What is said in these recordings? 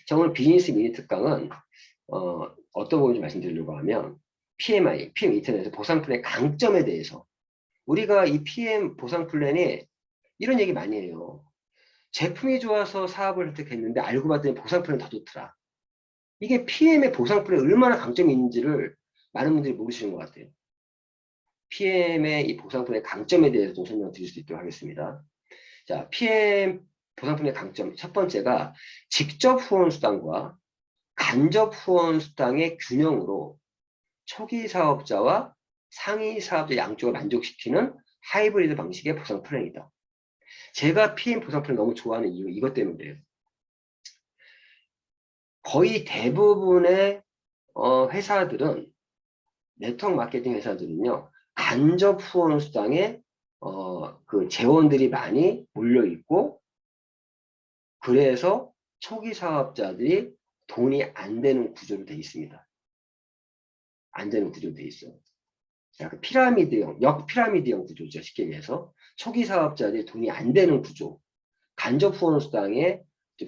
자, 오늘 비즈니스 미니 특강은 어떤 부분을 말씀드리려고 하면 PMI, PM 인터넷에서 보상 플랜의 강점에 대해서 우리가 이 PM 보상 플랜에 이런 얘기 많이 해요. 제품이 좋아서 사업을 선택했는데 알고 봤더니 보상 플랜이 더 좋더라. 이게 PM의 보상 플랜이 얼마나 강점이 있는지를 많은 분들이 모르시는 것 같아요. PM의 이 보상 플랜의 강점에 대해서 좀 설명드릴 수 있도록 하겠습니다. 자, PM 보상 플랜의 강점 첫 번째가 직접 후원 수당과 간접 후원 수당의 균형으로 초기 사업자와 상위 사업자 양쪽을 만족시키는 하이브리드 방식의 보상 플랜이다. 제가 PM 보상 플랜 너무 좋아하는 이유 이것 때문이에요. 거의 대부분의 회사들은 네트워크 마케팅 회사들은요 간접 후원 수당에 그 재원들이 많이 몰려 있고 그래서 초기 사업자들이 돈이 안 되는 구조로 되어 있습니다. 안 되는 구조로 되어 있어요. 약간 피라미드형, 역피라미드형 구조죠. 쉽게 얘기해서 초기 사업자들이 돈이 안 되는 구조, 간접 후원 수당에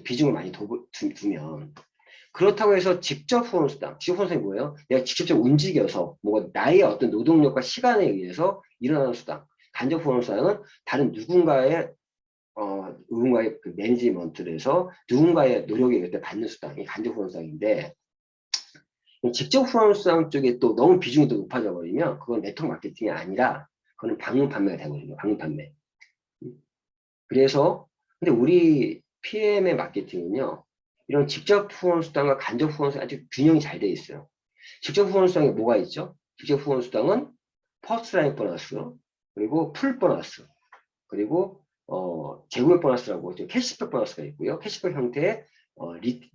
비중을 많이 두면 그렇다고 해서 직접 후원 수당, 직접 후원 수당이 뭐예요? 내가 직접적으로 움직여서 뭔가 나의 어떤 노동력과 시간에 의해서 일어나는 수당. 간접 후원 수당은 다른 누군가의 그 매니지먼트를 해서 누군가의 노력에 의해 받는 수당이 간접 후원 수당인데 직접 후원 수당 쪽에 또 너무 비중이 더 높아져 버리면 그건 네트워크 마케팅이 아니라 그거는 방문 판매가 되거든요. 방문 판매. 그래서 근데 우리 PM의 마케팅은요. 이런 직접 후원 수당과 간접 후원 수당 아주 균형이 잘 돼 있어요. 직접 후원 수당에 뭐가 있죠? 직접 후원 수당은 퍼스트 라인 보너스, 그리고 풀 보너스, 그리고 재구매 보너스라고 캐시백 보너스가 있고요. 캐시백 형태의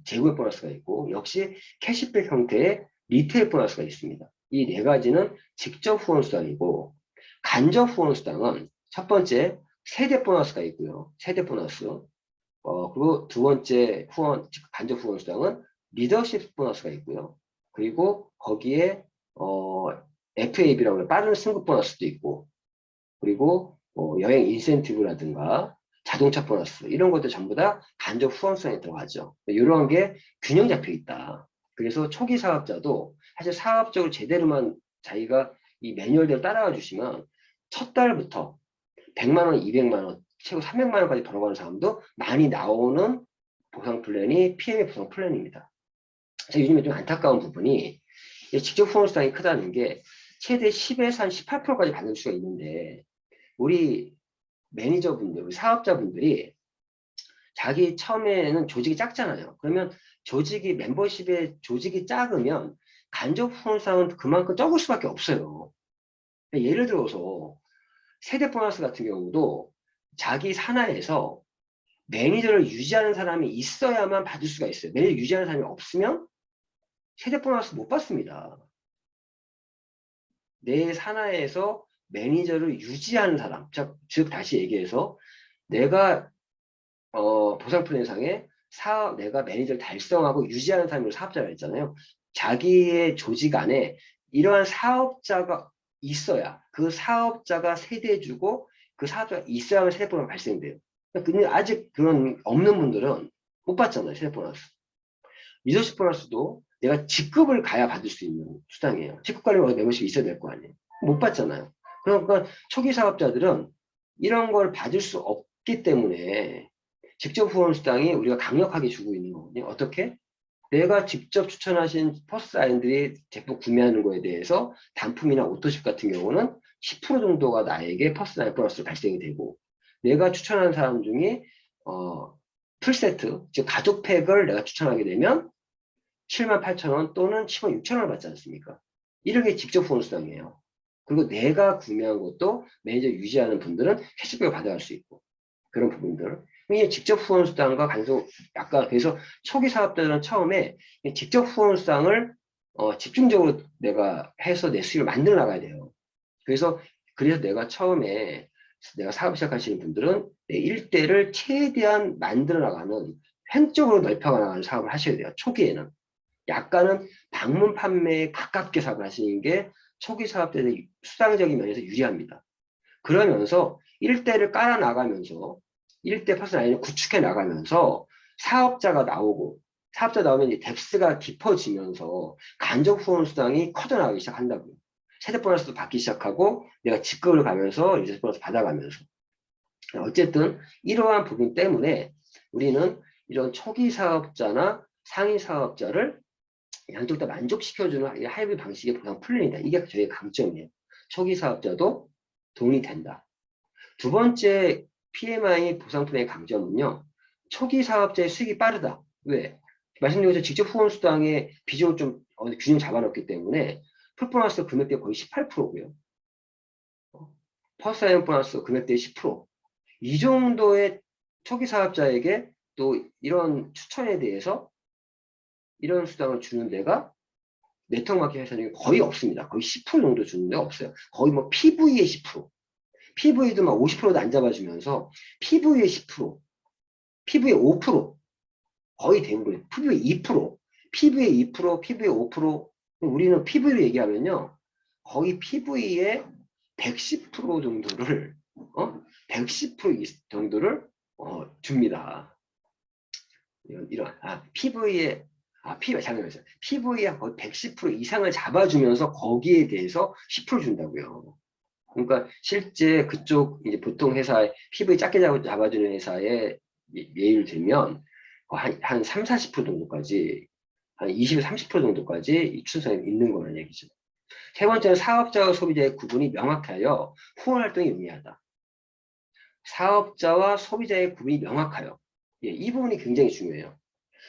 재구매 보너스가 있고 역시 캐시백 형태의 리테일 보너스가 있습니다. 이 네 가지는 직접 후원 수당이고 간접 후원 수당은 첫 번째 세대 보너스가 있고요. 세대 보너스. 그리고 두 번째 후원, 간접 후원 수당은 리더십 보너스가 있고요. 그리고 거기에 FAB라고 하는 빠른 승급 보너스도 있고 그리고 여행 인센티브라든가 자동차 보너스 이런 것들 전부 다 간접 후원 수당에 들어가죠. 이런 게 균형 잡혀 있다. 그래서 초기 사업자도 사실 사업적으로 제대로만 자기가 이 매뉴얼대로 따라와 주시면 첫 달부터 100만 원, 200만 원, 최고 300만 원까지 벌어가는 사람도 많이 나오는 보상 플랜이 PM의 보상 플랜입니다. 요즘에 좀 안타까운 부분이 직접 후원 수당이 크다는 게 최대 10에서 한 18%까지 받을 수가 있는데 우리 매니저분들, 우리 사업자분들이 자기 처음에는 조직이 작잖아요. 그러면 조직이 멤버십의 조직이 작으면 간접 후원상은 그만큼 적을 수밖에 없어요. 예를 들어서 세대 보너스 같은 경우도 자기 산하에서 매니저를 유지하는 사람이 있어야만 받을 수가 있어요. 매니저 유지하는 사람이 없으면 세대 보너스 못 받습니다. 내 산하에서 매니저를 유지하는 사람, 즉 다시 얘기해서 내가 보상 플랜상에 내가 매니저를 달성하고 유지하는 사람으로 사업자가 있잖아요. 자기의 조직 안에 이러한 사업자가 있어야 그 사업자가 세대주고 그 사업자가 있어야만 세대 보너스가 발생돼요. 근데 아직 그런 없는 분들은 못 받잖아요. 세대 보너스. 리더십 보너스도 내가 직급을 가야 받을 수 있는 수당이에요. 직급 관련 멤버십이 있어야 될 거 아니에요. 못 받잖아요. 그러니까 초기 사업자들은 이런 걸 받을 수 없기 때문에 직접 후원 수당이 우리가 강력하게 주고 있는 거거든요. 어떻게? 내가 직접 추천하신 퍼스트 라인들이 제품 구매하는 거에 대해서 단품이나 오토십 같은 경우는 10% 정도가 나에게 퍼스트 라인 보너스로 발생이 되고 내가 추천한 사람 중에 풀세트, 즉 가족팩을 내가 추천하게 되면 78,000원 또는 106,000원을 받지 않습니까? 이런 게 직접 후원 수당이에요. 그리고 내가 구매한 것도 매니저 유지하는 분들은 캐시백을 받아갈 수 있고 그런 부분들. 이게 직접 후원 수당과 간접 아까 그래서 초기 사업자들은 처음에 직접 후원 수당을 집중적으로 내가 해서 내 수익을 만들어 나가야 돼요. 그래서 내가 처음에 내가 사업 시작하시는 분들은 내 일대를 최대한 만들어 나가는 횡적으로 넓혀 나가는 사업을 하셔야 돼요. 초기에는. 약간은 방문 판매에 가깝게 사업을 하시는 게 초기 사업자들의 수당적인 면에서 유리합니다. 그러면서 일대를 깔아 나가면서 일대 퍼스널 라인을 구축해 나가면서 사업자가 나오고 사업자 나오면 이제 뎁스가 깊어지면서 간접 후원 수당이 커져나가기 시작한다고요. 세대 보너스도 받기 시작하고 내가 직급을 가면서 리셋 보너스 받아가면서 어쨌든 이러한 부분 때문에 우리는 이런 초기 사업자나 상위 사업자를 양쪽 다 만족시켜주는 하이브리드 방식의 보상 플랜이다. 이게 저희의 강점이에요. 초기 사업자도 도움이 된다. 두 번째 PMI 보상 플랜의 강점은요. 초기 사업자의 수익이 빠르다. 왜? 말씀드린 것처럼 직접 후원 수당의 비중을 좀 균형 잡아놓기 때문에 풀보너스 금액대 거의 18%고요. 퍼스트 라인 보너스 금액대 10%. 이 정도의 초기 사업자에게 또 이런 추천에 대해서 이런 수당을 주는 데가 네트워크 마케팅 회사는 거의 없습니다. 거의 10% 정도 주는 데가 없어요. 거의 뭐 PV의 10%. PV도 막 50%도 안 잡아주면서 PV의 10%, PV의 5%, 거의 되는 거예요. PV의 2%, PV의 2%, PV의 5%. 우리는 PV로 얘기하면요. 거의 PV의 110% 정도를 110% 정도를 줍니다. PV의 잠깐만요. PV의 거의 110% 이상을 잡아주면서 거기에 대해서 10% 준다고요. 그러니까 실제 그쪽 이제 보통 회사에 PV 작게 잡아주는 회사에 예를 들면 한 3, 40% 정도까지 한 20, 30% 정도까지 추천이 있는 거라는 얘기죠. 세 번째는 사업자와 소비자의 구분이 명확하여 후원 활동이 용이하다. 사업자와 소비자의 구분이 명확하여. 예, 이 부분이 굉장히 중요해요.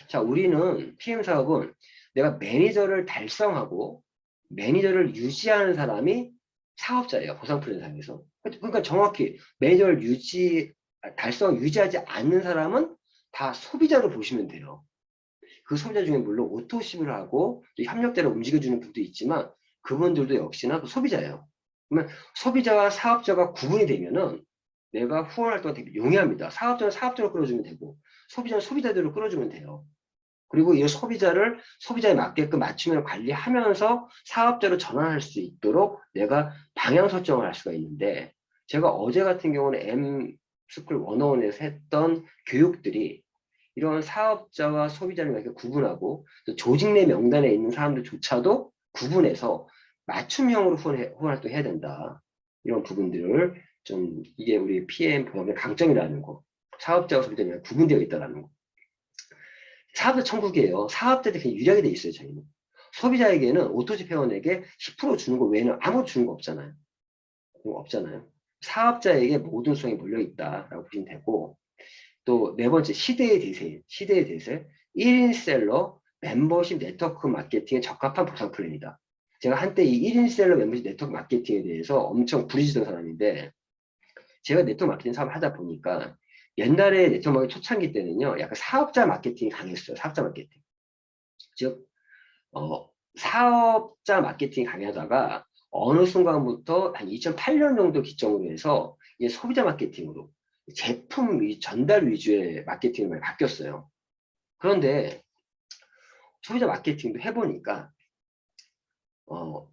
자, 우리는 PM 사업은 내가 매니저를 달성하고 매니저를 유지하는 사람이 사업자예요. 보상 플랜상에서. 그러니까 정확히 매니저를 달성 유지하지 않는 사람은 다 소비자로 보시면 돼요. 그 소비자 중에 물론 오토십을 하고 또 협력대로 움직여주는 분도 있지만 그분들도 역시나 그 소비자예요. 그러면 소비자와 사업자가 구분이 되면은 내가 후원 활동을 되게 용이합니다. 사업자는 사업자로 끌어주면 되고 소비자는 소비자대로 끌어주면 돼요. 그리고 이 소비자를 소비자에 맞게끔 맞춤을 관리하면서 사업자로 전환할 수 있도록 내가 방향 설정을 할 수가 있는데 제가 어제 같은 경우는 M스쿨 101에서 했던 교육들이 이런 사업자와 소비자를 이렇게 구분하고 조직 내 명단에 있는 사람들조차도 구분해서 맞춤형으로 후원 활동해야 된다. 이런 부분들을 좀 이게 우리 PM 보험의 강점이라는 거. 사업자와 소비자가 구분되어 있다는 거. 사업자 천국이에요. 사업자한테 그냥 유리하게 돼 있어요, 저희는. 소비자에게는 오토집 회원에게 10% 주는 거 외에는 아무것도 주는 거 없잖아요. 없잖아요. 사업자에게 모든 수익이 몰려있다라고 보시면 되고, 또 네 번째, 시대의 대세. 1인 셀러 멤버십 네트워크 마케팅에 적합한 보상 플랜이다. 제가 한때 이 1인 셀러 멤버십 네트워크 마케팅에 대해서 엄청 부르짖던 사람인데, 제가 네트워크 마케팅 사업을 하다 보니까 옛날에 네트워크 마케팅 초창기 때는요, 약간 사업자 마케팅이 강했어요. 사업자 마케팅. 즉, 사업자 마케팅이 강하다가 어느 순간부터 한 2008년 정도 기점으로 해서 이제 소비자 마케팅으로 제품 전달 위주의 마케팅으로 바뀌었어요. 그런데 소비자 마케팅도 해보니까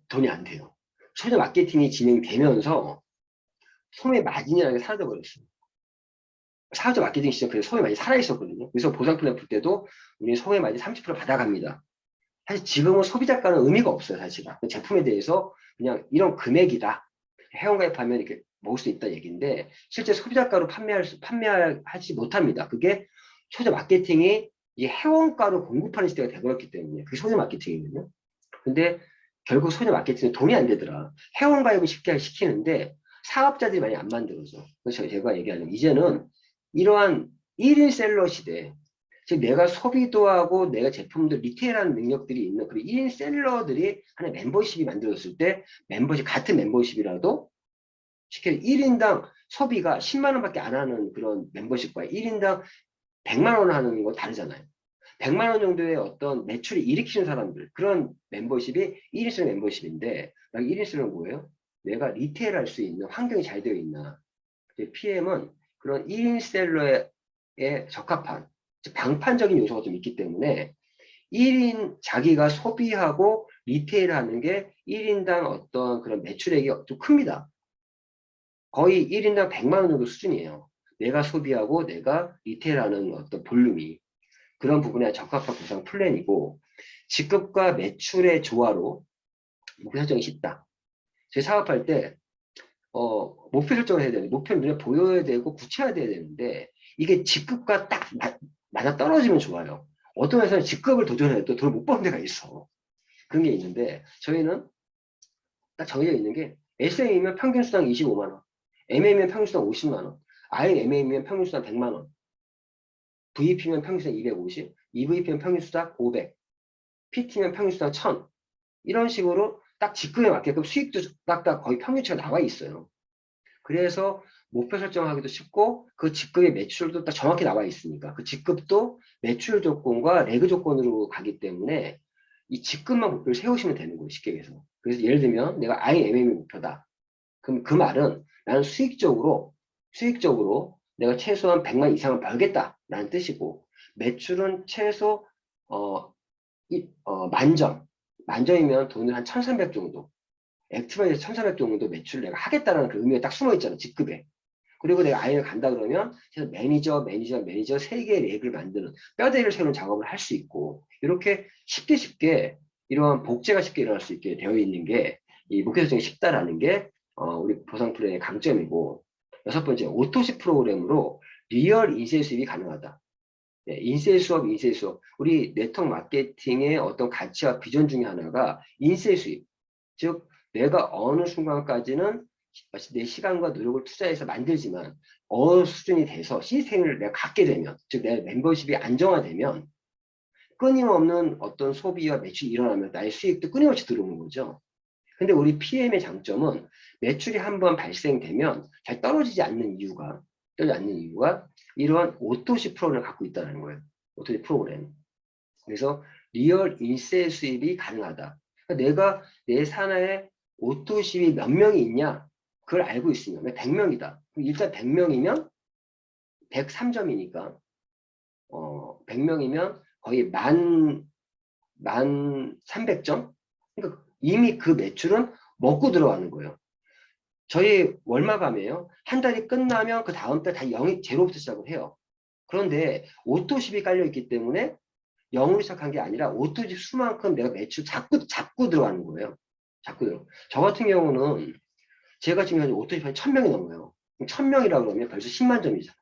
돈이 안 돼요. 소비자 마케팅이 진행되면서 소매 마진이라는 게 사라져버렸어요. 사업자 마케팅 시절 그래서 소매 마진이 살아있었거든요. 그래서 보상 플랜 풀 때도 우리 소매 마진 30% 받아갑니다. 사실 지금은 소비자가는 의미가 없어요. 사실은 제품에 대해서 그냥 이런 금액이다. 회원가입하면 이렇게 먹을 수 있다 얘기인데 실제 소비자가로 판매하지 못합니다. 그게 소비자 마케팅이 이 회원가로 공급하는 시대가 되어버렸기 때문에 그게 소비자 마케팅이거든요. 근데 결국 소비자 마케팅은 돈이 안 되더라. 회원가입을 쉽게 시키는데 사업자들이 많이 안 만들어져. 그래서 제가 얘기하는 이제는 이러한 1인 셀러 시대, 즉 내가 소비도 하고 내가 제품들 리테일하는 능력들이 있는 그런 1인 셀러들이 하나의 멤버십이 만들어졌을 때 같은 멤버십이라도 쉽게 1인당 소비가 10만 원밖에 안 하는 그런 멤버십과 1인당 100만 원 하는 거 다르잖아요. 100만 원 정도의 어떤 매출이 일으키는 사람들, 그런 멤버십이 1인 셀러 멤버십인데 1인 셀러는 뭐예요? 내가 리테일할 수 있는 환경이 잘 되어 있나. PM은 그런 1인 셀러에 적합한 방판적인 요소가 좀 있기 때문에 1인 자기가 소비하고 리테일하는 게 1인당 어떤 그런 매출액이 좀 큽니다. 거의 1인당 100만 원 정도 수준이에요. 내가 소비하고 내가 리테일하는 어떤 볼륨이. 그런 부분에 적합한 보상 플랜이고 지급과 매출의 조화로 목표 설정이 쉽다. 저희 사업할 때 목표 설정을 해야 되는데 목표는 눈에 보여야 되고 구체화돼야 되는데 이게 직급과 딱 맞아 떨어지면 좋아요. 어떤 회사는 직급을 도전해도 돈을 못 버는 데가 있어. 그런 게 있는데 저희는 딱 정해져 있는 게 SM이면 평균 수당 25만 원, MA면 평균 수당 50만 원, IMA면 평균 수당 100만 원, VP면 평균 수당 250, EVP면 평균 수당 500, PT면 평균 수당 1000 이런 식으로 딱 직급에 맞게끔 수익도 딱딱 거의 평균치가 나와 있어요. 그래서 목표 설정하기도 쉽고 그 직급의 매출도 딱 정확히 나와 있으니까 그 직급도 매출 조건과 레그 조건으로 가기 때문에 이 직급만 목표를 세우시면 되는 거예요. 쉽게 얘기해서. 그래서 예를 들면 내가 IMM이 목표다. 그럼 그 말은 나는 수익적으로 내가 최소한 100만 이상은 벌겠다라는 뜻이고 매출은 최소 만점이면 돈을 한 1300 정도 액티브에서 1300 정도 매출을 내가 하겠다는 그 의미가 딱 숨어 있잖아, 직급에. 그리고 내가 아이를 간다 그러면 매니저 3개의 렉을 만드는 뼈대를 세우는 작업을 할 수 있고 이렇게 쉽게 이러한 복제가 쉽게 일어날 수 있게 되어 있는 게 이 목표 설정이 쉽다라는 게 우리 보상 플랜의 강점이고 여섯 번째 오토식 프로그램으로 리얼 인쇄 수입이 가능하다. 네, 인쇄 수업. 우리 네트워크 마케팅의 어떤 가치와 비전 중에 하나가 인쇄 수입. 즉 내가 어느 순간까지는 내 시간과 노력을 투자해서 만들지만 어느 수준이 돼서 시스템을 내가 갖게 되면 즉 내 멤버십이 안정화되면 끊임없는 어떤 소비와 매출이 일어나면 나의 수익도 끊임없이 들어오는 거죠. 근데 우리 PM의 장점은 매출이 한번 발생되면 잘 떨어지지 않는 이유가 이러한 오토시 프로그램을 갖고 있다는 거예요. 오토시 프로그램. 그래서 리얼 인쇄 수입이 가능하다. 그러니까 내가 내 산하에 오토십이 몇 명이 있냐? 그걸 알고 있으면 100명이다. 일단 100명이면 103점이니까 100명이면 거의 만 300점? 그러니까 이미 그 매출은 먹고 들어가는 거예요. 저희 월마감이에요. 한 달이 끝나면 그 다음 달 다 0이 제로부터 시작을 해요. 그런데 오토십이 깔려있기 때문에 0으로 시작한 게 아니라 오토집 수만큼 내가 매출 잡고 들어가는 거예요. 잡고 들어. 저 같은 경우는 제가 지금 현재 오토집 한 1000명이 넘어요. 1000명이라고 그러면 벌써 10만 점이죠.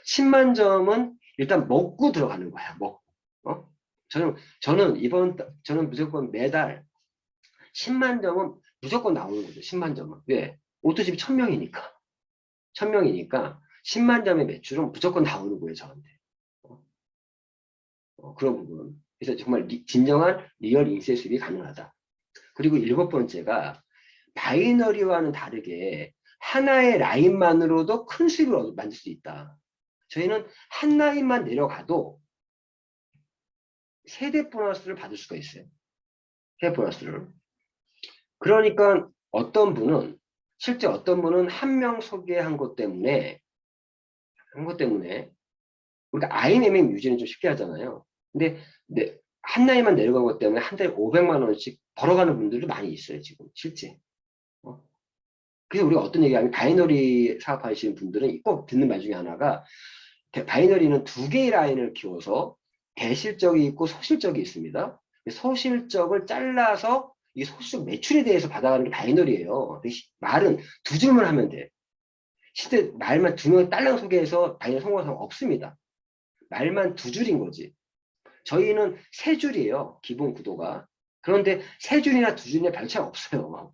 10만 점은 일단 먹고 들어가는 거야. 먹고. 저는 무조건 매달 10만 점은 무조건 나오는 거죠. 10만 점은. 왜? 오토집이 1000명이니까. 1000명이니까 10만 점의 매출은 무조건 나오는 거예요. 저한테. 그런 부분. 그래서 정말 진정한 리얼 인쇄 수입이 가능하다. 그리고 일곱 번째가 바이너리와는 다르게 하나의 라인만으로도 큰 수익을 만들 수 있다. 저희는 한 라인만 내려가도 세대 보너스를 받을 수가 있어요. 세대 보너스를. 그러니까 실제 어떤 분은 한 명 소개한 것 때문에 우리가 IMM 유지는 좀 쉽게 하잖아요. 근데 한 라인만 내려간 것 때문에 한 달에 500만 원씩 벌어가는 분들도 많이 있어요. 지금 실제. 그래서 우리가 어떤 얘기하면 바이너리 사업하시는 분들은 꼭 듣는 말 중에 하나가 바이너리는 두 개의 라인을 키워서 대실적이 있고 소실적이 있습니다. 소실적을 잘라서 이 소실적 매출에 대해서 받아가는 게 바이너리예요. 말은 두 줄만 하면 돼. 실제 말만 두 명의 딸랑 소개해서 바이너리 성공한 사람 없습니다. 말만 두 줄인 거지. 저희는 세 줄이에요. 기본 구도가. 그런데 세 줄이나 두 줄이나 별 차이 없어요.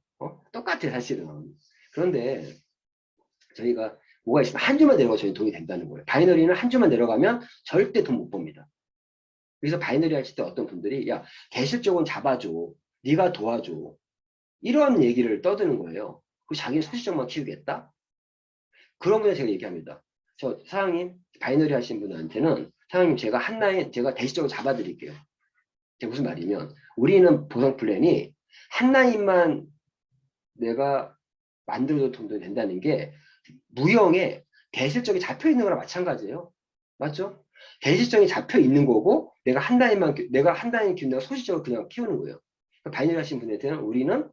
똑같아 사실은. 그런데 저희가 뭐가 있으면 한 줄만 내려가 저희 돈이 된다는 거예요. 바이너리는 한 줄만 내려가면 절대 돈 못 법니다. 그래서 바이너리 하실 때 어떤 분들이 야 대실적으로 잡아줘. 네가 도와줘. 이런 얘기를 떠드는 거예요. 그 자기는 소실적만 키우겠다? 그런 분에 제가 얘기합니다. 저 사장님 바이너리 하신 분한테는 사장님 제가 대실적으로 잡아드릴게요. 제가 무슨 말이면 우리는 보상 플랜이 한 라인만 내가 만들어도 돈도 된다는 게 무형에 대실적이 잡혀 있는 거랑 마찬가지예요. 맞죠? 대실적이 잡혀 있는 거고 내가 한 라인 기준으로 소실적으로 그냥 키우는 거예요. 바이너리 하신 분한테는 우리는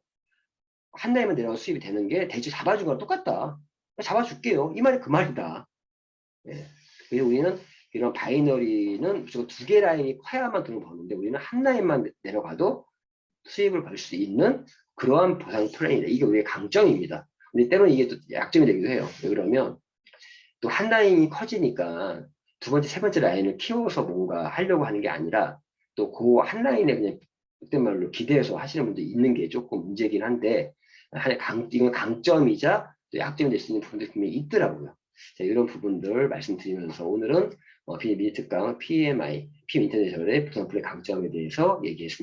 한 라인만 내려가 수입이 되는 게 대실 잡아준 거랑 똑같다. 잡아줄게요. 이 말이 그 말이다. 예. 그래서 우리는 이런 바이너리는 무조건 두 개 라인이 커야만 돈을 버는데 우리는 한 라인만 내려가도 수익을 벌 수 있는 그러한 보상 플랜이다. 이게 우리의 강점입니다. 근데 때로는 이게 또 약점이 되기도 해요. 왜 그러면 또 한 라인이 커지니까 두 번째, 세 번째 라인을 키워서 뭔가 하려고 하는 게 아니라 또 그 한 라인에 그냥 그때 말로 기대해서 하시는 분도 있는 게 조금 문제긴 한데 이건 강점이자 또 약점이 될 수 있는 부분들이 분명히 있더라고요. 자, 이런 부분들 말씀드리면서 오늘은 미니 특강 PMI, PM 인터내셔널의 부산풀의 강점에 대해서 얘기했습니다.